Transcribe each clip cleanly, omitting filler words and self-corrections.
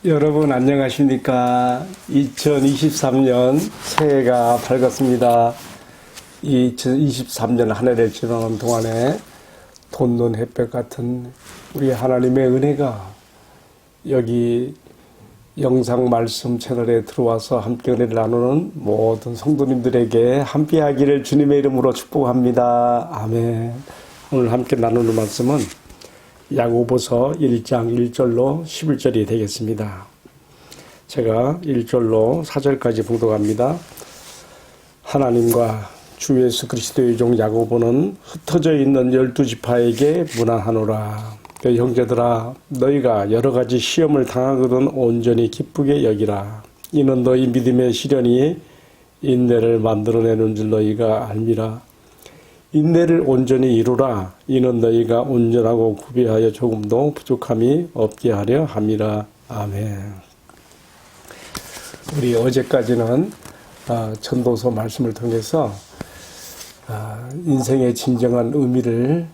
여러분 안녕하십니까? 2023년 새해가 밝았습니다. 2023년 한 해를 지나는 동안에 돋는 햇볕 같은 우리 하나님의 은혜가 여기 영상 말씀 채널에 들어와서 함께 은혜를 나누는 모든 성도님들에게 함께하기를 주님의 이름으로 축복합니다. 아멘. 오늘 함께 나누는 말씀은 야고보서 1장 1절로 11절이 되겠습니다. 제가 1절로 4절까지 봉독합니다. 하나님과 주 예수 그리스도의 종 야고보는 흩어져 있는 12지파에게 문안하노라. 그 형제들아, 너희가 여러 가지 시험을 당하거든 온전히 기쁘게 여기라. 이는 너희 믿음의 시련이 인내를 만들어내는 줄 너희가 알미라. 인내를 온전히 이루라. 이는 너희가 온전하고 구비하여 조금도 부족함이 없게 하려 함이라. 아멘. 우리 어제까지는 전도서 말씀을 통해서 인생의 진정한 의미를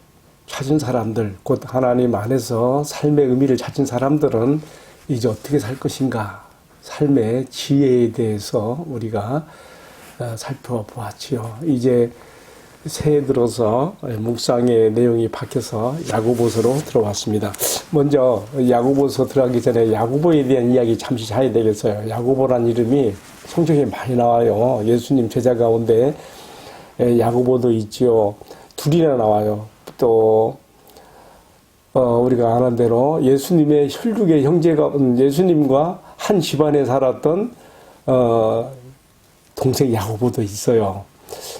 찾은 사람들, 곧 하나님 안에서 삶의 의미를 찾은 사람들은 이제 어떻게 살 것인가, 삶의 지혜에 대해서 우리가 살펴보았지요. 이제 새해 들어서 묵상의 내용이 바뀌어서 야고보서로 들어왔습니다. 먼저 야고보서 들어가기 전에 야고보에 대한 이야기 잠시 해야 되겠어요. 야고보란 이름이 성경에 많이 나와요. 예수님 제자 가운데 야고보도 있지요. 둘이나 나와요. 또 우리가 아는 대로 예수님의 혈육의 형제가 예수님과 한 집안에 살았던 동생 야고보도 있어요.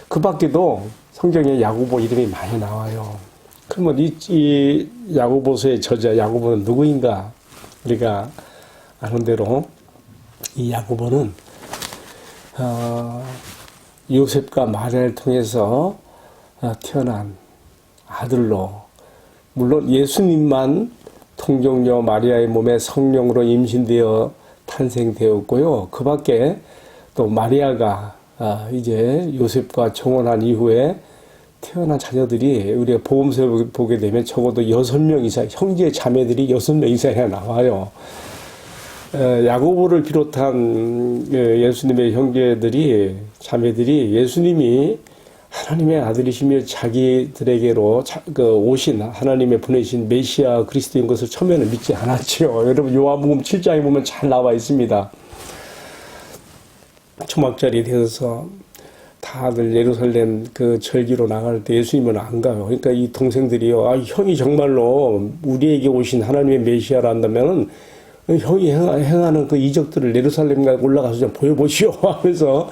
그 밖에도 성경에 야고보 이름이 많이 나와요. 그러면 이 야고보서의 저자 야고보는 누구인가? 우리가 아는 대로 이 야고보는 요셉과 마리아를 통해서 태어난 아들로, 물론 예수님만 통정녀 마리아의 몸에 성령으로 임신되어 탄생되었고요. 그 밖에 또 마리아가 이제 요셉과 정혼한 이후에 태어난 자녀들이 우리가 복음서에 보게 되면 적어도 6명 이상, 형제 자매들이 6명 이상이나 나와요. 야고보를 비롯한 예수님의 형제들이, 자매들이 예수님이 하나님의 아들이시며 자기들에게로 오신 하나님의 보내신 메시아 그리스도인 것을 처음에는 믿지 않았죠. 여러분 요한복음 7장에 보면 잘 나와 있습니다. 초막절이 되어서 다들 예루살렘 그 절기로 나갈 때 예수님은 안 가요. 그러니까 이 동생들이요, 형이 정말로 우리에게 오신 하나님의 메시아라 한다면은 형이 행하는 그 이적들을 예루살렘에 올라가서 좀 보여보시오 하면서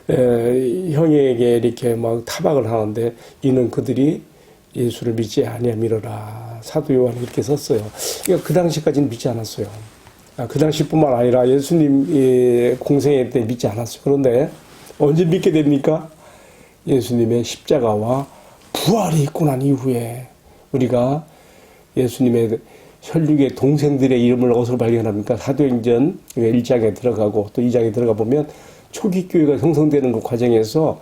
형에게 이렇게 막 타박을 하는데, 이는 그들이 예수를 믿지 아니함이로라. 사도 요한이 이렇게 썼어요. 그러니까 그 당시까지는 믿지 않았어요. 그 당시뿐만 아니라 예수님 공생애 때 믿지 않았어요. 그런데 언제 믿게 됩니까? 예수님의 십자가와 부활이 있고 난 이후에 우리가 예수님의 혈육의 동생들의 이름을 어디서 발견합니까? 사도행전 1장에 들어가고 또 2장에 들어가 보면 초기 교회가 형성되는 그 과정에서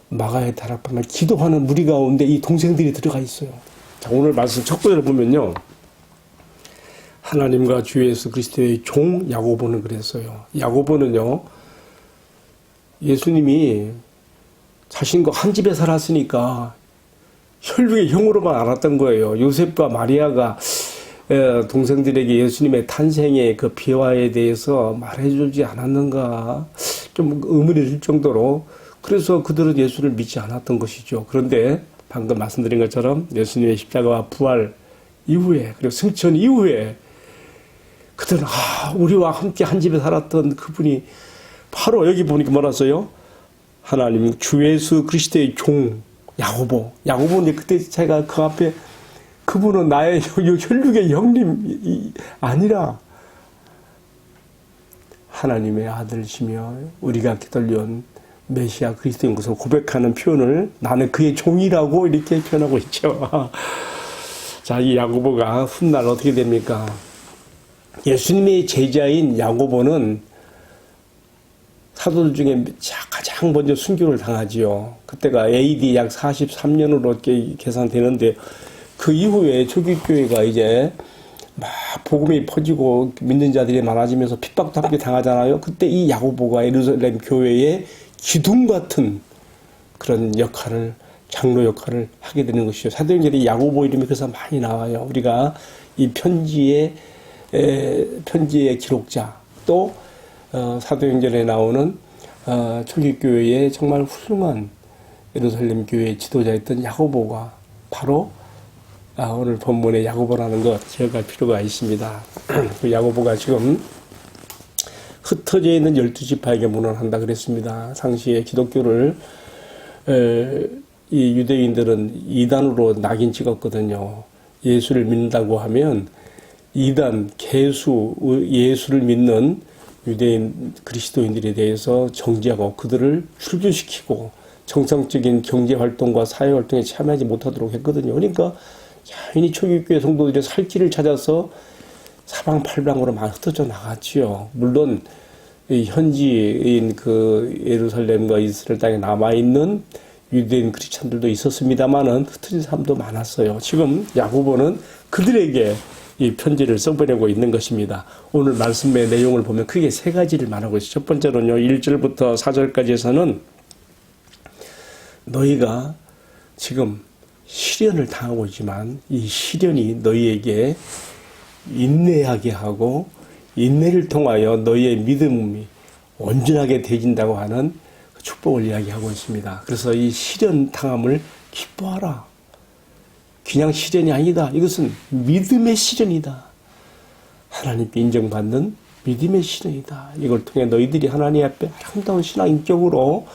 마가의 다락방에 기도하는 무리 가운데 이 동생들이 들어가 있어요. 자, 오늘 말씀 첫 구절을 보면요, 하나님과 주 예수 그리스도의 종 야고보는 그랬어요. 야고보는요, 예수님이 자신과 한 집에 살았으니까 혈육의 형으로만 알았던 거예요. 요셉과 마리아가 동생들에게 예수님의 탄생의 그 비화에 대해서 말해주지 않았는가, 좀 의문이 들 정도로, 그래서 그들은 예수를 믿지 않았던 것이죠. 그런데 방금 말씀드린 것처럼 예수님의 십자가와 부활 이후에, 그리고 승천 이후에 그들은 우리와 함께 한 집에 살았던 그분이 바로 여기 보니까 뭐라 써요? 하나님 주 예수 그리스도의 종 야고보. 야고보는 그때 제가 그 앞에 그분은 나의 혈육의 형님이 아니라 하나님의 아들이시며 우리가 기다려온 메시아 그리스도인 것을 고백하는 표현을 나는 그의 종이라고 이렇게 표현하고 있죠. 자, 이 야고보가 훗날 어떻게 됩니까? 예수님의 제자인 야고보는 사도들 중에 가장 먼저 순교를 당하지요. 그때가 AD 약 43년으로 계산되는데 그 이후에 초기교회가 이제 막 복음이 퍼지고 믿는 자들이 많아지면서 핍박도 함께 당하잖아요. 그때 이 야고보가 예루살렘 교회의 기둥 같은 그런 역할을, 장로 역할을 하게 되는 것이죠. 사도행전에 야고보 이름이 그래서 많이 나와요. 우리가 이 편지의 기록자, 또 사도행전에 나오는 초기교회의 정말 훌륭한 예루살렘 교회의 지도자였던 야고보가 바로 오늘 본문의 야고보라는 것 기억할 필요가 있습니다. 그 야고보가 지금 흩어져 있는 12지파에게 문안한다 그랬습니다. 당시에 기독교를 이 유대인들은 이단으로 낙인 찍었거든요. 예수를 믿는다고 하면 이단, 개수, 예수를 믿는 유대인 그리스도인들에 대해서 정죄하고 그들을 출교시키고 정상적인 경제활동과 사회활동에 참여하지 못하도록 했거든요. 그러니까 자연히 초기교회 성도들이 살 길을 찾아서 사방팔방으로 막 흩어져 나갔지요. 물론 현지인 그 예루살렘과 이스라엘 땅에 남아있는 유대인 크리스찬들도 있었습니다만은 흩어진 사람도 많았어요. 지금 야고보는 그들에게 이 편지를 써보내고 있는 것입니다. 오늘 말씀의 내용을 보면 크게 세 가지를 말하고 있어요. 첫 번째로는요, 1절부터 4절까지에서는 너희가 지금 시련을 당하고 있지만 이 시련이 너희에게 인내하게 하고 인내를 통하여 너희의 믿음이 온전하게 되진다고 하는 축복을 이야기하고 있습니다. 그래서 이 시련 당함을 기뻐하라. 그냥 시련이 아니다. 이것은 믿음의 시련이다. 하나님께 인정받는 믿음의 시련이다. 이걸 통해 너희들이 하나님 앞에 아름다운 신앙적으로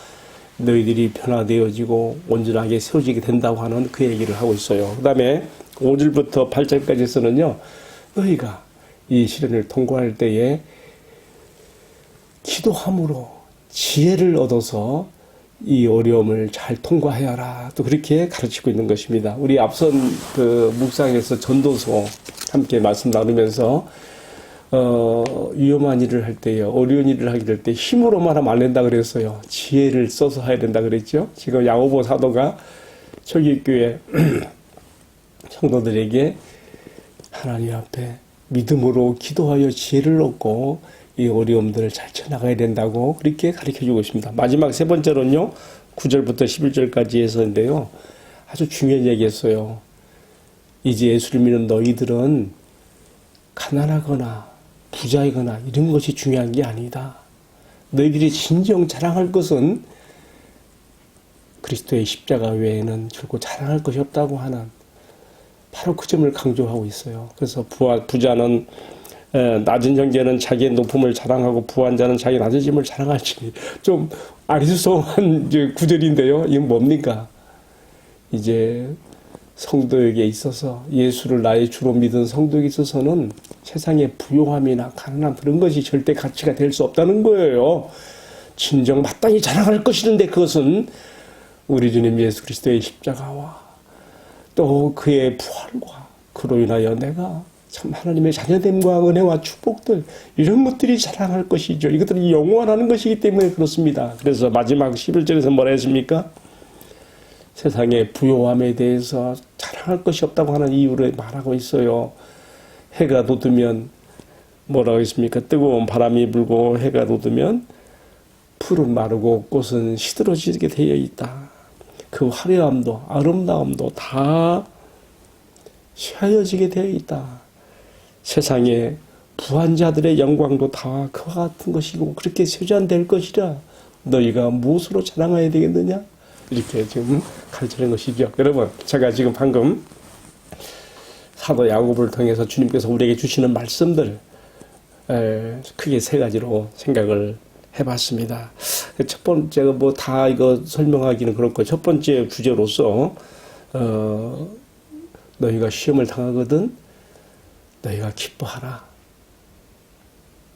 너희들이 변화되어지고 온전하게 세워지게 된다고 하는 그 얘기를 하고 있어요. 그 다음에 5절부터 8절까지에서는요. 너희가 이 시련을 통과할 때에 기도함으로 지혜를 얻어서 이 어려움을 잘 통과하여라. 또 그렇게 가르치고 있는 것입니다. 우리 앞선 그 묵상에서 전도서 함께 말씀 나누면서 위험한 일을 할 때요, 어려운 일을 하게 될 때 힘으로만 하면 안 된다 그랬어요. 지혜를 써서 해야 된다 그랬죠. 지금 야고보 사도가 초기교회 성도들에게 하나님 앞에 믿음으로 기도하여 지혜를 얻고 이 어려움들을 잘 쳐나가야 된다고 그렇게 가르쳐주고 있습니다. 마지막 세 번째로는요, 9절부터 11절까지 해서인데요, 아주 중요한 얘기였어요. 이제 예수를 믿는 너희들은 가난하거나 부자이거나 이런 것이 중요한 게 아니다. 너희들이 진정 자랑할 것은 그리스도의 십자가 외에는 결코 자랑할 것이 없다고 하는 바로 그 점을 강조하고 있어요. 그래서 부자는 낮은 형제는 자기의 높음을 자랑하고 부한 자는 자기 낮아짐을 자랑할지, 좀 아리수성한 구절인데요. 이건 뭡니까? 이제 성도에게 있어서, 예수를 나의 주로 믿은 성도에게 있어서는 세상의 부요함이나 가난함 그런 것이 절대 가치가 될 수 없다는 거예요. 진정 마땅히 자랑할 것이는데 그것은 우리 주님 예수 그리스도의 십자가와 또 그의 부활과 그로 인하여 내가 참 하나님의 자녀됨과 은혜와 축복들, 이런 것들이 자랑할 것이죠. 이것들이 영원하는 것이기 때문에 그렇습니다. 그래서 마지막 11절에서 뭐라 했습니까? 세상의 부요함에 대해서 자랑할 것이 없다고 하는 이유를 말하고 있어요. 해가 돋으면 뭐라고 했습니까? 뜨거운 바람이 불고 해가 돋으면 풀은 마르고 꽃은 시들어지게 되어 있다. 그 화려함도 아름다움도 다 쇠해지게 되어 있다. 세상의 부한 자들의 영광도 다 그와 같은 것이고 그렇게 쇠잔될 것이라 너희가 무엇으로 자랑해야 되겠느냐? 이렇게 지금 가르치는 것이죠. 여러분, 제가 지금 방금 사도 야고보를 통해서 주님께서 우리에게 주시는 말씀들 크게 세 가지로 생각을 해봤습니다. 첫 번째가 뭐 다 이거 설명하기는 그렇고, 첫 번째 주제로서 너희가 시험을 당하거든 너희가 기뻐하라.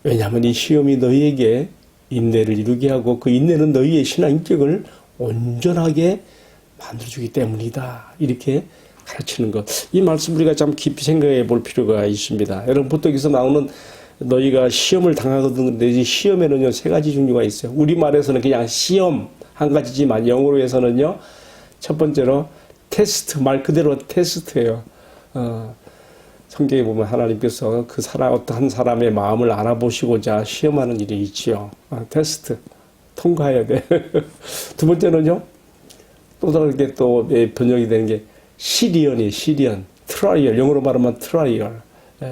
왜냐하면 이 시험이 너희에게 인내를 이루게 하고 그 인내는 너희의 신앙 인격을 온전하게 만들어주기 때문이다. 이렇게 가르치는 것. 이 말씀 우리가 좀 깊이 생각해 볼 필요가 있습니다. 여러분, 보통 여기서 나오는 너희가 시험을 당하거든. 근데 이 시험에는요, 세 가지 종류가 있어요. 우리말에서는 그냥 시험 한 가지지만 영어로에서는요, 첫 번째로 테스트, 말 그대로 테스트예요. 성경에 보면 하나님께서 그 사람, 어떤 사람의 마음을 알아보시고자 시험하는 일이 있지요. 테스트. 통과해야 돼. 두 번째는요, 또 다르게 또 번역이 되는 게 시리언이에요. 시리언. 트라이얼. 영어로 말하면 트라이얼.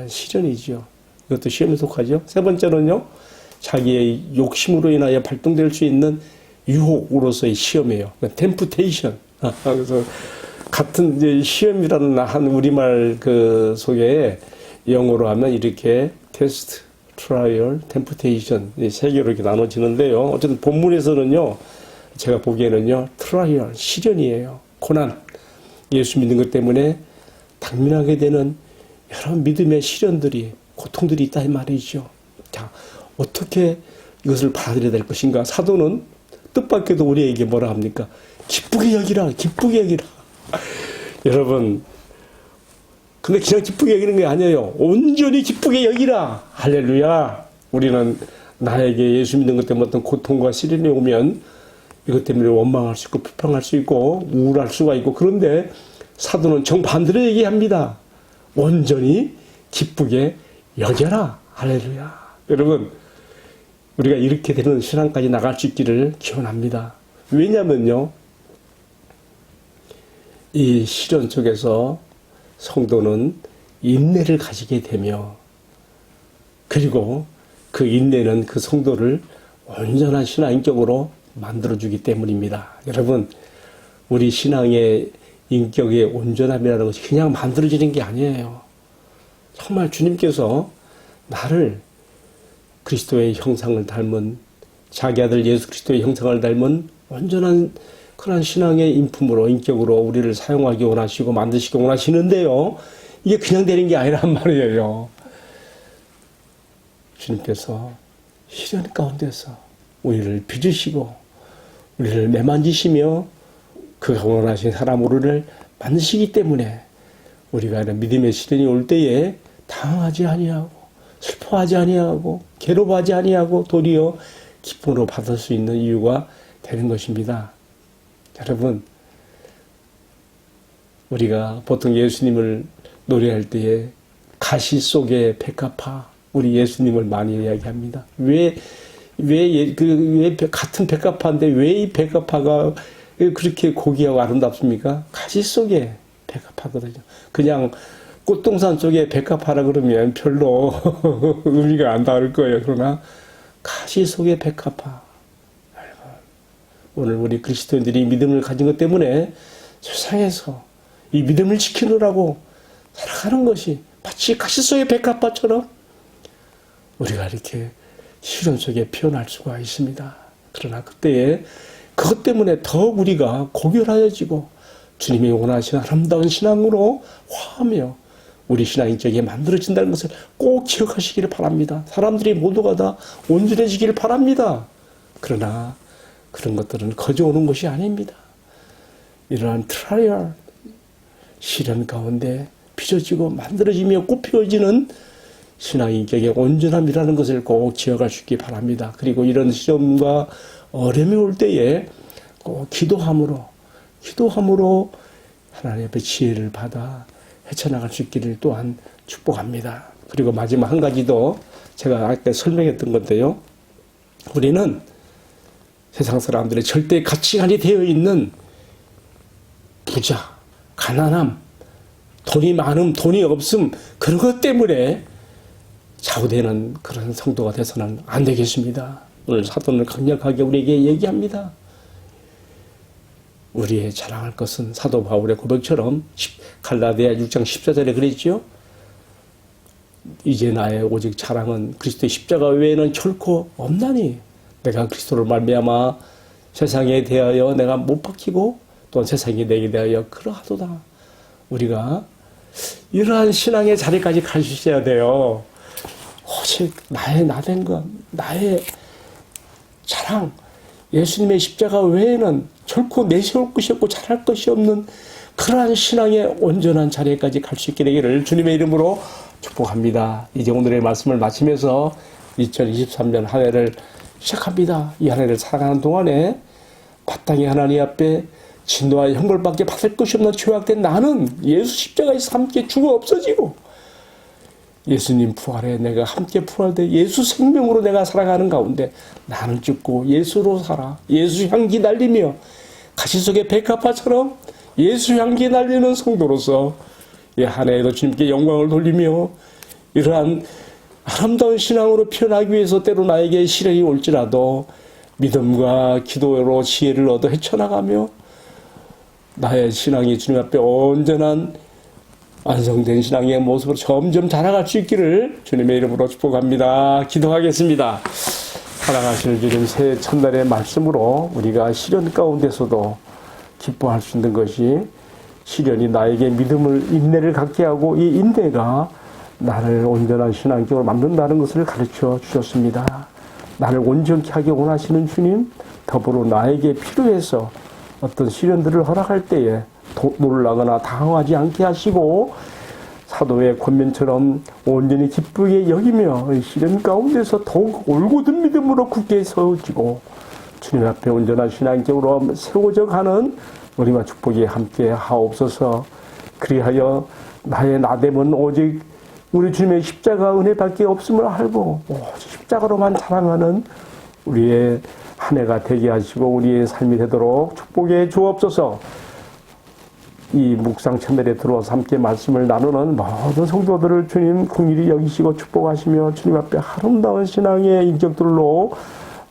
시련이죠. 이것도 시험에 속하죠. 세 번째는요, 자기의 욕심으로 인하여 발동될 수 있는 유혹으로서의 시험이에요. 템프테이션. 그래서 같은 이제 시험이라는 한 우리말 그 속에 영어로 하면 이렇게 테스트, 트라이얼, 템프테이션 이 세 개로 이렇게 나눠지는데요. 어쨌든 본문에서는요, 제가 보기에는요, 트라이얼, 시련이에요. 고난, 예수 믿는 것 때문에 당면하게 되는 여러 믿음의 시련들이, 고통들이 있다 이 말이죠. 자, 어떻게 이것을 받아들여야 될 것인가? 사도는 뜻밖에도 우리에게 뭐라 합니까? 기쁘게 여기라, 기쁘게 여기라. 여러분, 근데 그냥 기쁘게 여기는 게 아니에요. 온전히 기쁘게 여기라. 할렐루야. 우리는 나에게 예수 믿는 것 때문에 어떤 고통과 시련이 오면 이것 때문에 원망할 수 있고 불평할 수 있고 우울할 수가 있고, 그런데 사도는 정반대로 얘기합니다. 온전히 기쁘게 여겨라. 할렐루야. 여러분, 우리가 이렇게 되는 신앙까지 나갈 수 있기를 기원합니다. 왜냐면요, 이 시련 속에서 성도는 인내를 가지게 되며, 그리고 그 인내는 그 성도를 온전한 신앙인격으로 만들어주기 때문입니다. 여러분, 우리 신앙의 인격의 온전함이라는 것이 그냥 만들어지는 게 아니에요. 정말 주님께서 나를 그리스도의 형상을 닮은, 자기 아들 예수 그리스도의 형상을 닮은 온전한 그런 신앙의 인품으로, 인격으로 우리를 사용하기 원하시고 만드시기 원하시는데요, 이게 그냥 되는 게 아니란 말이에요. 주님께서 시련 가운데서 우리를 빚으시고 우리를 매만지시며 그가 원하신 사람으로를 만드시기 때문에 우리가 이런 믿음의 시련이 올 때에 당황하지 아니하고 슬퍼하지 아니하고 괴로워하지 아니하고 도리어 기쁨으로 받을 수 있는 이유가 되는 것입니다. 여러분, 우리가 보통 예수님을 노래할 때에 가시 속의 백합화, 우리 예수님을 많이 이야기합니다. 왜 같은 백합화인데 왜 이 백합화가 그렇게 고귀하고 아름답습니까? 가시 속의 백합화거든요. 그냥 꽃동산 쪽에 백합화라 그러면 별로 의미가 안 다를 거예요. 그러나 가시 속의 백합화. 오늘 우리 그리스도인들이 믿음을 가진 것 때문에 세상에서 이 믿음을 지키느라고 살아가는 것이 마치 가시 속의 백합화처럼 우리가 이렇게 시련 속에 피어날 수가 있습니다. 그러나 그때에 그것 때문에 더욱 우리가 고결하여지고 주님이 원하시는 아름다운 신앙으로 화하며 우리 신앙인격이 만들어진다는 것을 꼭 기억하시기를 바랍니다. 사람들이 모두가 다 온전해지기를 바랍니다. 그러나 그런 것들은 거저 오는 것이 아닙니다. 이러한 트라이얼, 시련 가운데 빚어지고 만들어지며 꽃피워지는 신앙인격의 온전함이라는 것을 꼭 기억할 수 있기 바랍니다. 그리고 이런 시험과 어려움이 올 때에 꼭 기도함으로 하나님 앞에 지혜를 받아 헤쳐나갈 수 있기를 또한 축복합니다. 그리고 마지막 한 가지 더 제가 아까 설명했던 건데요. 우리는 세상 사람들의 절대 가치관이 되어 있는 부자, 가난함, 돈이 많음, 돈이 없음, 그런 것 때문에 좌우되는 그런 성도가 돼서는 안 되겠습니다. 오늘 사도는 강력하게 우리에게 얘기합니다. 우리의 자랑할 것은 사도 바울의 고백처럼 갈라디아 6장 14절에 그랬죠. 이제 나의 오직 자랑은 그리스도의 십자가 외에는 결코 없나니 내가 그리스도를 말미암아 세상에 대하여 내가 못 박히고 또한 세상이 내게 대하여 그러하도다. 우리가 이러한 신앙의 자리까지 갈 수 있어야 돼요. 오직 나의 나된 것, 나의 자랑, 예수님의 십자가 외에는 결코 내세울 것이 없고 잘할 것이 없는 그러한 신앙의 온전한 자리까지 갈 수 있게 되기를 주님의 이름으로 축복합니다. 이제 오늘의 말씀을 마치면서 2023년 한 해를 시작합니다. 이 한 해를 살아가는 동안에 마땅히 하나님 앞에 진노와 형벌밖에 받을 것이 없는 죄악된 나는 예수 십자가에서 함께 죽어 없어지고 예수님 부활에 내가 함께 부활돼 예수 생명으로 내가 살아가는 가운데 나는 죽고 예수로 살아 예수 향기 날리며 가시 속의 백합화처럼 예수 향기 날리는 성도로서 이 한 해에도 주님께 영광을 돌리며 이러한 아름다운 신앙으로 표현하기 위해서 때로 나에게 시련이 올지라도 믿음과 기도로 지혜를 얻어 헤쳐나가며 나의 신앙이 주님 앞에 온전한 완성된 신앙의 모습으로 점점 자라갈 수 있기를 주님의 이름으로 축복합니다. 기도하겠습니다. 사랑하시는 주님, 새해 첫날의 말씀으로 우리가 시련 가운데서도 기뻐할 수 있는 것이 시련이 나에게 믿음을 인내를 갖게 하고 이 인내가 나를 온전한 신앙적으로 만든다는 것을 가르쳐 주셨습니다. 나를 온전케 하기 원하시는 주님, 더불어 나에게 필요해서 어떤 시련들을 허락할 때에 놀라거나 당황하지 않게 하시고 사도의 권면처럼 온전히 기쁘게 여기며 시련 가운데서 더욱 올곧은 믿음으로 굳게 서지고 주님 앞에 온전한 신앙적으로 세워져 가는 우리와 축복이 함께 하옵소서. 그리하여 나의 나됨은 오직 우리 주님의 십자가 은혜밖에 없음을 알고 오직 십자가로만 사랑하는 우리의 한 해가 되게 하시고 우리의 삶이 되도록 축복해 주옵소서. 이 묵상 채널에 들어와서 함께 말씀을 나누는 모든 성도들을 주님 긍휼히 여기시고 축복하시며 주님 앞에 아름다운 신앙의 인격들로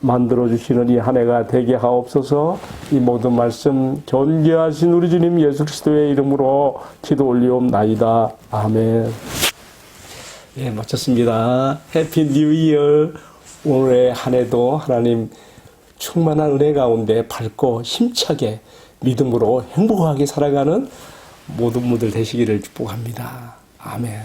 만들어주시는 이 한 해가 되게 하옵소서. 이 모든 말씀 존귀하신 우리 주님 예수 그리스도의 이름으로 기도 올리옵나이다. 아멘. 예, 마쳤습니다. 해피 뉴 이어. 올해 한 해도 하나님 충만한 은혜 가운데 밝고 힘차게 믿음으로 행복하게 살아가는 모든 분들 되시기를 축복합니다. 아멘.